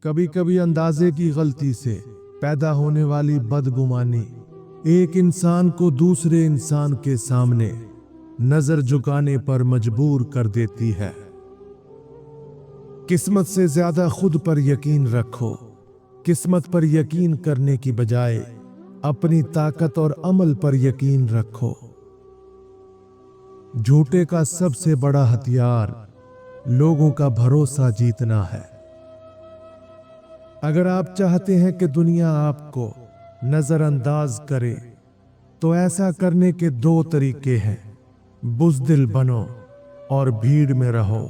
कभी कभी अंदाजे की गलती से पैदा होने वाली बदगुमानी एक इंसान को दूसरे इंसान के सामने नजर झुकाने पर मजबूर कर देती है। किस्मत से ज्यादा खुद पर यकीन रखो। किस्मत पर यकीन करने की बजाय अपनी ताकत और अमल पर यकीन रखो। झूठे का सबसे बड़ा हथियार लोगों का भरोसा जीतना है। अगर आप चाहते हैं कि दुनिया आपको नजरअंदाज करे तो ऐसा करने के दो तरीके हैं, बुज़दिल बनो और भीड़ में रहो।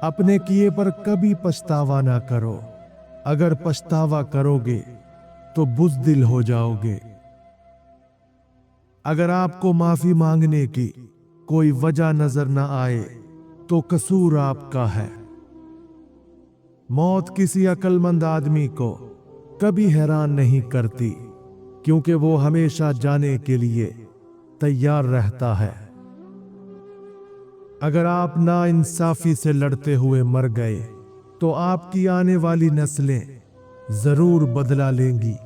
अपने किए पर कभी पछतावा ना करो। अगर पछतावा करोगे तो बुज़दिल हो जाओगे। अगर आपको माफी मांगने की कोई वजह नजर ना आए तो कसूर आपका है। मौत किसी अक्लमंद आदमी को कभी हैरान नहीं करती, क्योंकि वो हमेशा जाने के लिए तैयार रहता है। अगर आप नाइंसाफी से लड़ते हुए मर गए तो आपकी आने वाली नस्लें जरूर बदला लेंगी,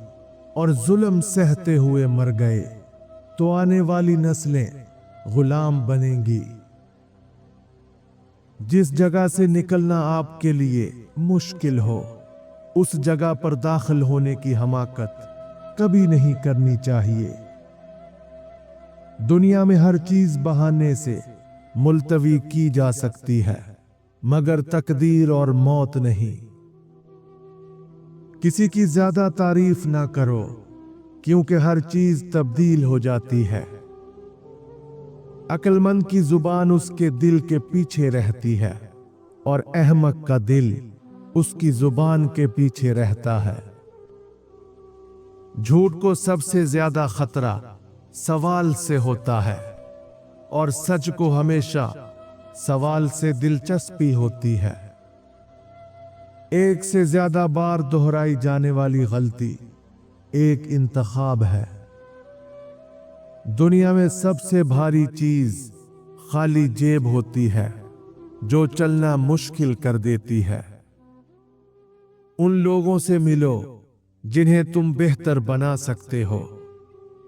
और जुल्म सहते हुए मर गए तो आने वाली नस्लें गुलाम बनेंगी। जिस जगह से निकलना आपके लिए मुश्किल हो, उस जगह पर दाखिल होने की हमाकत कभी नहीं करनी चाहिए। दुनिया में हर चीज बहाने से मुलतवी की जा सकती है, मगर तकदीर और मौत नहीं। किसी की ज्यादा तारीफ ना करो, क्योंकि हर चीज तब्दील हो जाती है। अक्लमंद की जुबान उसके दिल के पीछे रहती है, और अहमक का दिल उसकी जुबान के पीछे रहता है। झूठ को सबसे ज्यादा खतरा सवाल से होता है, और सच को हमेशा सवाल से दिलचस्पी होती है। एक से ज्यादा बार दोहराई जाने वाली गलती एक इंतखाब है। दुनिया में सबसे भारी चीज खाली जेब होती है, जो चलना मुश्किल कर देती है। उन लोगों से मिलो जिन्हें तुम बेहतर बना सकते हो,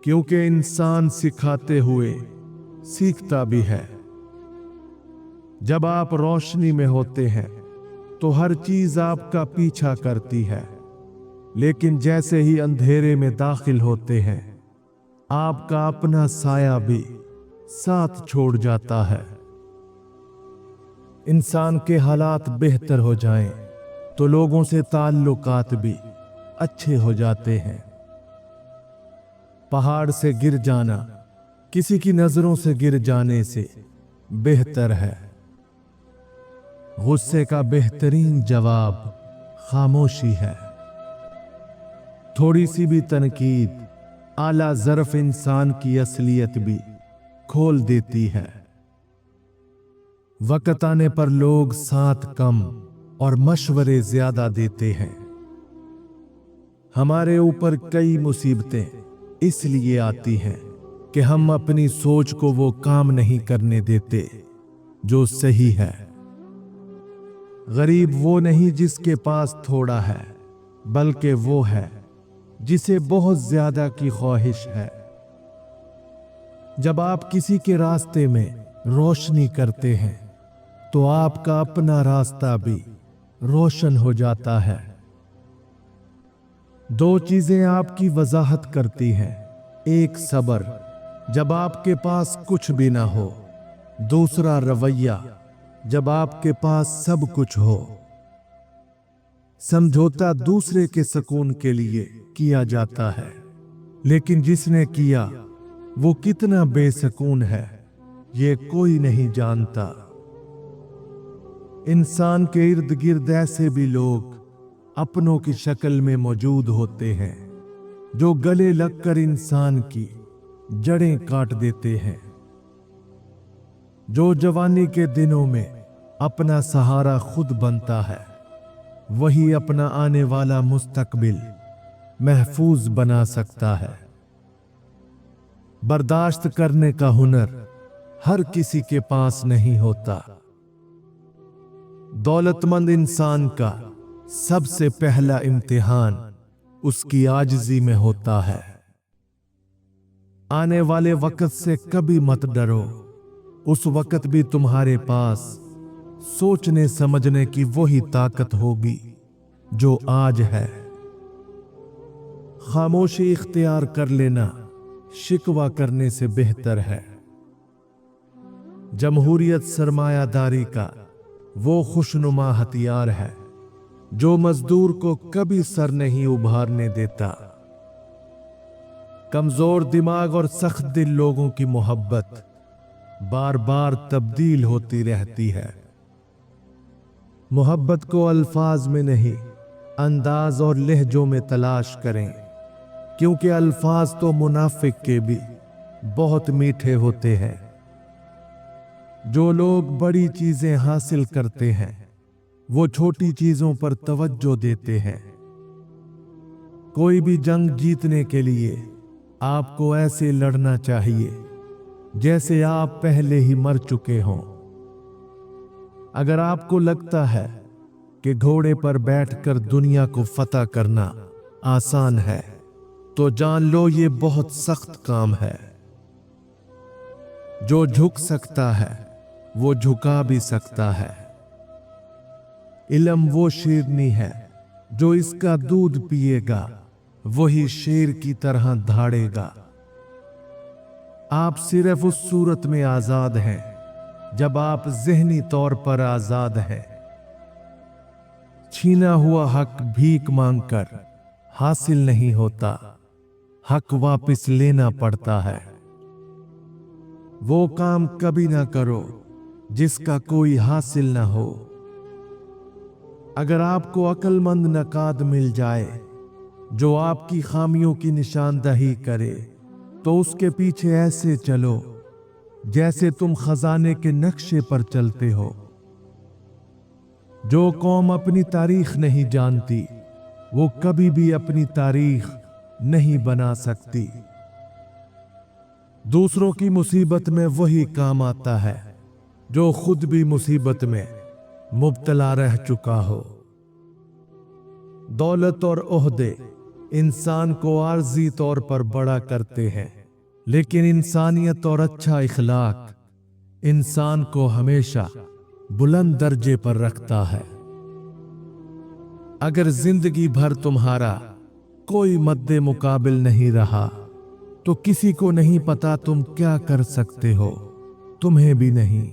क्योंकि इंसान सिखाते हुए सीखता भी है। जब आप रोशनी में होते हैं तो हर चीज आपका पीछा करती है, लेकिन जैसे ही अंधेरे में दाखिल होते हैं, आपका अपना साया भी साथ छोड़ जाता है। इंसान के हालात बेहतर हो जाएं तो लोगों से ताल्लुकात भी अच्छे हो जाते हैं। पहाड़ से गिर जाना किसी की नजरों से गिर जाने से बेहतर है। गुस्से का बेहतरीन जवाब खामोशी है। थोड़ी सी भी तनकीद आला ज़र्फ इंसान की असलियत भी खोल देती है। वक्त आने पर लोग साथ कम और मशवरे ज्यादा देते हैं। हमारे ऊपर कई मुसीबतें इसलिए आती हैं कि हम अपनी सोच को वो काम नहीं करने देते जो सही है। गरीब वो नहीं जिसके पास थोड़ा है, बल्कि वो है जिसे बहुत ज्यादा की ख्वाहिश है। जब आप किसी के रास्ते में रोशनी करते हैं तो आपका अपना रास्ता भी रोशन हो जाता है। दो चीजें आपकी वजाहत करती हैं, एक सब्र जब आपके पास कुछ भी ना हो, दूसरा रवैया जब आपके पास सब कुछ हो। समझौता दूसरे के सुकून के लिए किया जाता है, लेकिन जिसने किया वो कितना बेसुकून है ये कोई नहीं जानता। इंसान के इर्द गिर्द ऐसे भी लोग अपनों की शक्ल में मौजूद होते हैं जो गले लगकर इंसान की जड़ें काट देते हैं। जो जवानी के दिनों में अपना सहारा खुद बनता है, वही अपना आने वाला मुस्तकबिल महफूज बना सकता है। बर्दाश्त करने का हुनर हर किसी के पास नहीं होता। दौलतमंद इंसान का सबसे पहला इम्तिहान उसकी आजिज़ी में होता है। आने वाले वक्त से कभी मत डरो, उस वक्त भी तुम्हारे पास सोचने समझने की वही ताकत होगी जो आज है। खामोशी इख्तियार कर लेना शिकवा करने से बेहतर है। जमहूरियत सरमायादारी का वो खुशनुमा हथियार है जो मजदूर को कभी सर नहीं उभारने देता। कमजोर दिमाग और सख्त दिल लोगों की मोहब्बत बार बार तब्दील होती रहती है। मोहब्बत को अल्फाज में नहीं, अंदाज और लहजों में तलाश करें, क्योंकि अल्फाज तो मुनाफिक के भी बहुत मीठे होते हैं। जो लोग बड़ी चीजें हासिल करते हैं वो छोटी चीजों पर तवज्जो देते हैं। कोई भी जंग जीतने के लिए आपको ऐसे लड़ना चाहिए जैसे आप पहले ही मर चुके हों। अगर आपको लगता है कि घोड़े पर बैठकर दुनिया को फतह करना आसान है, तो जान लो ये बहुत सख्त काम है। जो झुक सकता है वो झुका भी सकता है। इल्म वो शेरनी है जो इसका दूध पिएगा वही शेर की तरह धाड़ेगा। आप सिर्फ उस सूरत में आजाद हैं जब आप ज़हनी तौर पर आजाद हैं। छीना हुआ हक भीख मांगकर हासिल नहीं होता, हक वापस लेना पड़ता है। वो काम कभी ना करो जिसका कोई हासिल ना हो। अगर आपको अक्लमंद नकाद मिल जाए जो आपकी खामियों की निशानदही करे, तो उसके पीछे ऐसे चलो जैसे तुम खजाने के नक्शे पर चलते हो। जो कौम अपनी तारीख नहीं जानती वो कभी भी अपनी तारीख नहीं बना सकती। दूसरों की मुसीबत में वही काम आता है जो खुद भी मुसीबत में मुब्तला रह चुका हो। दौलत और ओहदे इंसान को आर्जी तौर पर बड़ा करते हैं, लेकिन इंसानियत और अच्छा इखलाक इंसान को हमेशा बुलंद दर्जे पर रखता है। अगर जिंदगी भर तुम्हारा कोई मद्दे मुकाबिल नहीं रहा तो किसी को नहीं पता तुम क्या कर सकते हो, तुम्हें भी नहीं।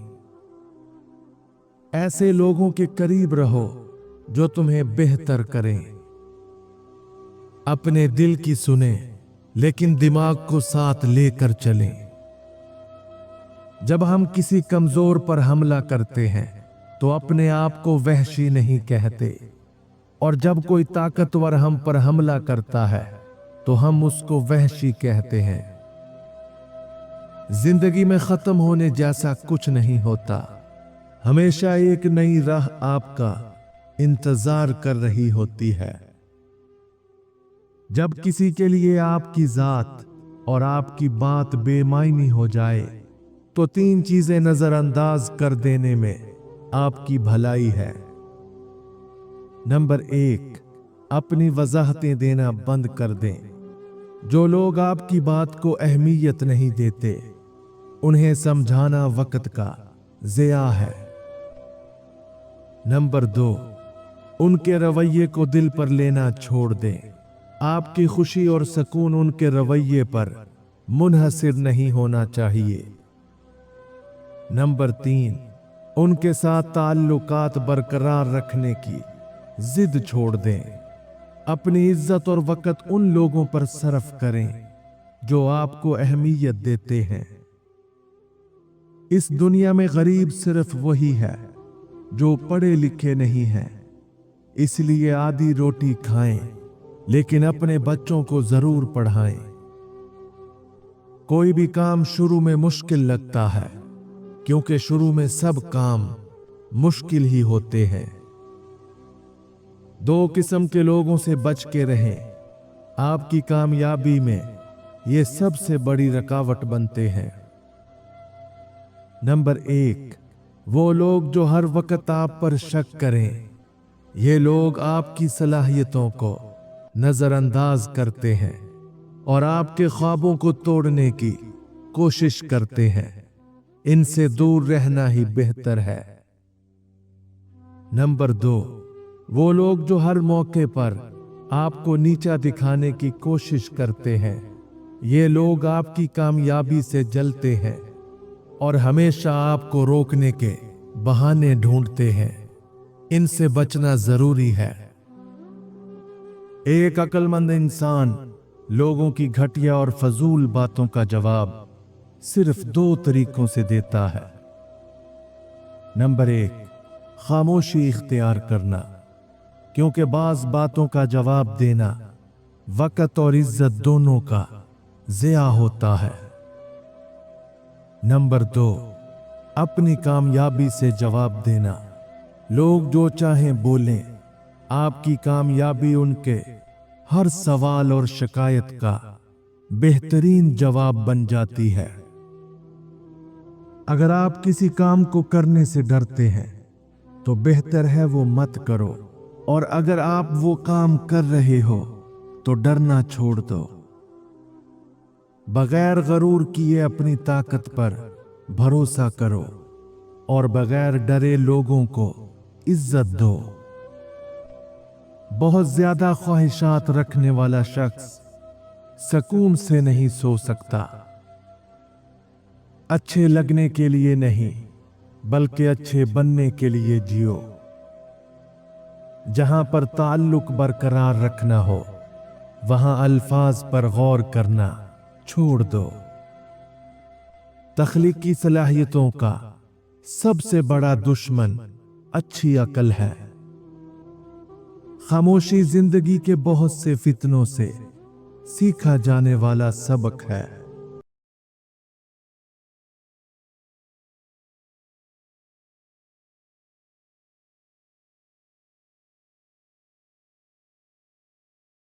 ऐसे लोगों के करीब रहो जो तुम्हें बेहतर करें। अपने दिल की सुने लेकिन दिमाग को साथ लेकर चलें। जब हम किसी कमजोर पर हमला करते हैं तो अपने आप को वहशी नहीं कहते, और जब कोई ताकतवर हम पर हमला करता है तो हम उसको वहशी कहते हैं। जिंदगी में खत्म होने जैसा कुछ नहीं होता, हमेशा एक नई राह आपका इंतजार कर रही होती है। जब किसी के लिए आपकी जात और आपकी बात बेमायनी हो जाए तो 3 चीजें नजरअंदाज कर देने में आपकी भलाई है। नंबर 1, अपनी वजाहतें देना बंद कर दें। जो लोग आपकी बात को अहमियत नहीं देते उन्हें समझाना वक्त का ज़िया है। नंबर 2, उनके रवैये को दिल पर लेना छोड़ दें। आपकी खुशी और सुकून उनके रवैये पर मुनहसिर नहीं होना चाहिए। नंबर 3, उनके साथ ताल्लुकात बरकरार रखने की जिद छोड़ दें। अपनी इज्जत और वक़्त उन लोगों पर सर्फ करें जो आपको अहमियत देते हैं। इस दुनिया में गरीब सिर्फ वही है जो पढ़े लिखे नहीं हैं, इसलिए आधी रोटी खाएं लेकिन अपने बच्चों को जरूर पढ़ाएं। कोई भी काम शुरू में मुश्किल लगता है क्योंकि शुरू में सब काम मुश्किल ही होते हैं। 2 किस्म के लोगों से बच के रहें, आपकी कामयाबी में ये सबसे बड़ी रुकावट बनते हैं। नंबर 1, वो लोग जो हर वक्त आप पर शक करें, ये लोग आपकी सलाहियतों को नजरअंदाज करते हैं और आपके ख्वाबों को तोड़ने की कोशिश करते हैं। इनसे दूर रहना ही बेहतर है। नंबर 2, वो लोग जो हर मौके पर आपको नीचा दिखाने की कोशिश करते हैं। ये लोग आपकी कामयाबी से जलते हैं और हमेशा आपको रोकने के बहाने ढूंढते हैं। इनसे बचना जरूरी है। एक अक्लमंद इंसान लोगों की घटिया और फजूल बातों का जवाब सिर्फ 2 तरीकों से देता है। नंबर 1, खामोशी इख्तियार करना, क्योंकि बाज बातों का जवाब देना वक़्त और इज्जत दोनों का ज़िया होता है। नंबर 2, अपनी कामयाबी से जवाब देना। लोग जो चाहें बोलें, आपकी कामयाबी उनके हर सवाल और शिकायत का बेहतरीन जवाब बन जाती है। अगर आप किसी काम को करने से डरते हैं तो बेहतर है वो मत करो, और अगर आप वो काम कर रहे हो तो डरना छोड़ दो। बगैर गरूर किए अपनी ताकत पर भरोसा करो और बगैर डरे लोगों को इज्जत दो। बहुत ज्यादा ख्वाहिशात रखने वाला शख्स सुकून से नहीं सो सकता। अच्छे लगने के लिए नहीं, बल्कि अच्छे बनने के लिए जियो। जहां पर ताल्लुक बरकरार रखना हो, वहां अल्फाज पर गौर करना छोड़ दो। तख्लीकी सलाहियतों का सबसे बड़ा दुश्मन अच्छी अकल है। खामोशी जिंदगी के बहुत से फितनों से सीखा जाने वाला सबक है।